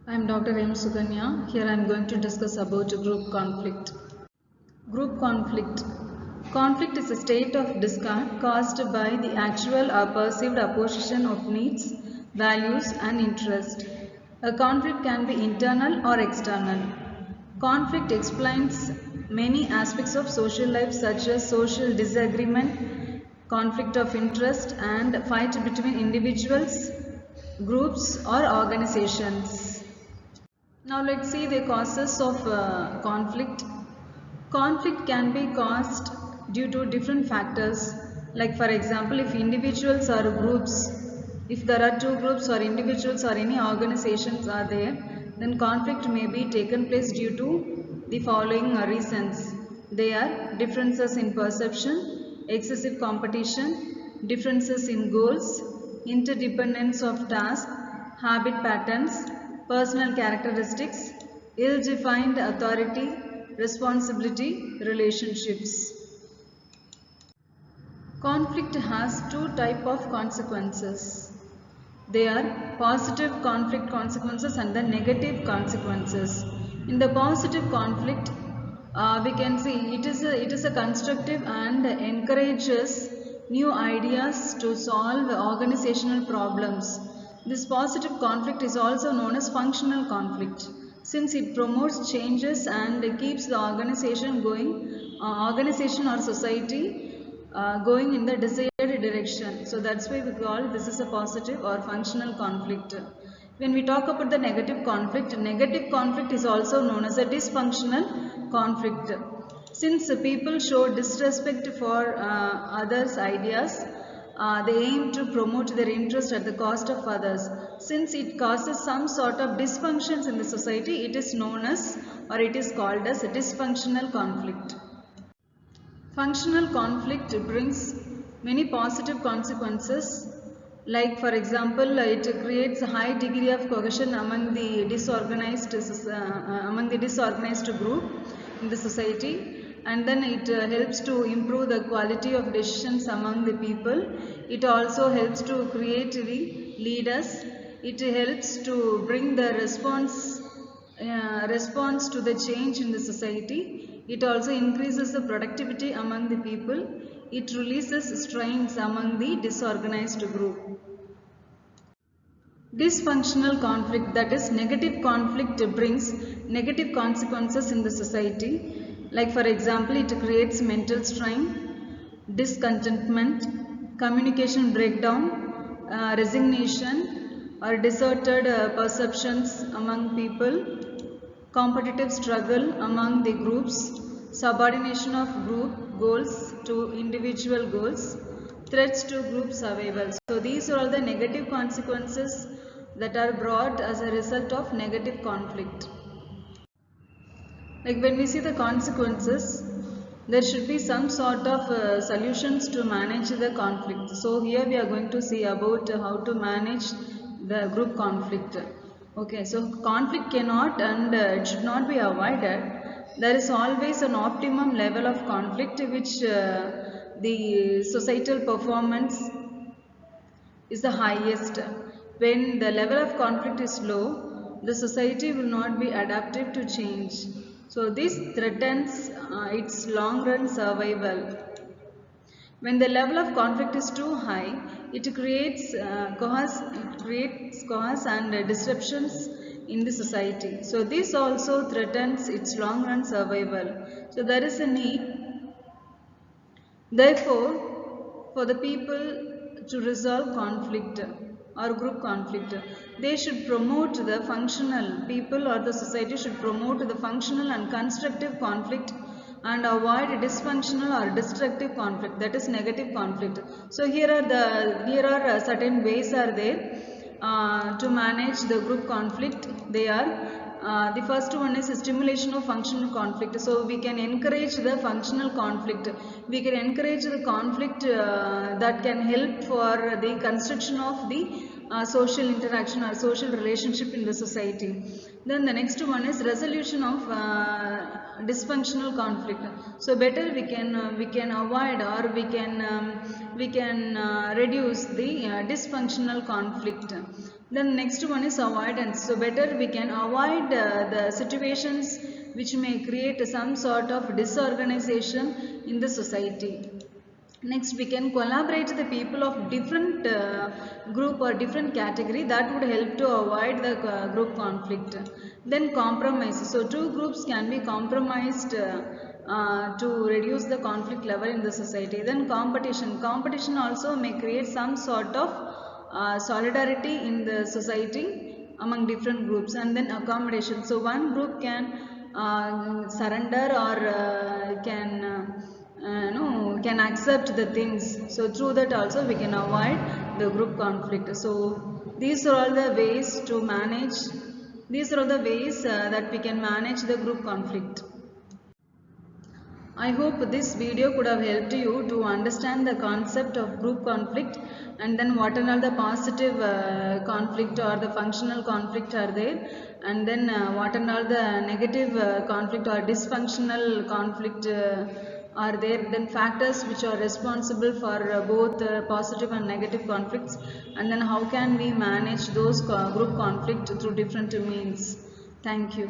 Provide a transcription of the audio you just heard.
I am Dr. M. Suganya. Here I am going to discuss about group conflict. Group conflict. Conflict is a state of discord caused by the actual or perceived opposition of needs, values and interest. A conflict can be internal or external. Conflict explains many aspects of social life such as social disagreement, conflict of interest and fight between individuals, groups or organizations. Now let's see the causes of conflict. Conflict can be caused due to different factors. Like for example, if individuals or groups, if there are two groups or individuals or any organizations are there, then conflict may be taken place due to the following reasons. They are differences in perception, excessive competition, differences in goals, interdependence of tasks, habit patterns, personal characteristics, ill-defined authority, responsibility, relationships. Conflict has two types of consequences. They are positive conflict consequences and the negative consequences. In the positive conflict, we can see it is a constructive and encourages new ideas to solve organizational problems. This positive conflict is also known as functional conflict, since it promotes changes and keeps the organization going, organization or society going in the desired direction. So that's why we call this is a positive or functional conflict. When we talk about the negative conflict is also known as a dysfunctional conflict. Since people show disrespect for others' ideas, they aim to promote their interest at the cost of others. Since it causes some sort of dysfunctions in the society, it is known as or it is called as a dysfunctional conflict. Functional conflict brings many positive consequences. Like for example, it creates a high degree of cohesion among the disorganized group in the society, and then it helps to improve the quality of decisions among the people. It also helps to create the leaders. It helps to bring the response to the change in the society. It also increases the productivity among the people. It releases strains among the disorganized group. Dysfunctional conflict, that is negative conflict, brings negative consequences in the society. Like for example, it creates mental strain, discontentment, communication breakdown, resignation or distorted perceptions among people, competitive struggle among the groups, subordination of group goals to individual goals, threats to group survival. So these are all the negative consequences that are brought as a result of negative conflict. Like when we see the consequences, there should be some sort of solutions to manage the conflict. So here we are going to see about how to manage the group conflict. Okay, so conflict cannot and it should not be avoided. There is always an optimum level of conflict which the societal performance is the highest. When the level of conflict is low, the society will not be adaptive to change. So this threatens its long run survival. When the level of conflict is too high, it creates chaos and disruptions in the society. So this also threatens its long run survival. So there is a need, therefore, for the people to resolve conflict or group conflict, they should promote the functional, people or the society should promote the functional and constructive conflict and avoid dysfunctional or destructive conflict, that is negative conflict. So here are certain ways are there to manage the group conflict. They are the first one is stimulation of functional conflict. So we can encourage the functional conflict. We can encourage the conflict that can help for the construction of the social interaction or social relationship in the society. Then the next one is resolution of dysfunctional conflict. So better we can avoid or we can reduce the dysfunctional conflict. Then next one is avoidance. So better we can avoid the situations which may create some sort of disorganization in the society. Next, we can collaborate the people of different group or different category, that would help to avoid the group conflict. Then compromise. So two groups can be compromised to reduce the conflict level in the society. Then competition. Competition also may create some sort of solidarity in the society among different groups. And then accommodation. So one group can surrender or can accept the things. So through that also we can avoid the group conflict. So these are all the ways to manage. These are all the ways that we can manage the group conflict. I hope this video could have helped you to understand the concept of group conflict, and then what are all the positive conflict or the functional conflict are there, and then what are all the negative conflict or dysfunctional conflict are there, then factors which are responsible for both positive and negative conflicts, and then how can we manage those group conflict through different means. Thank you.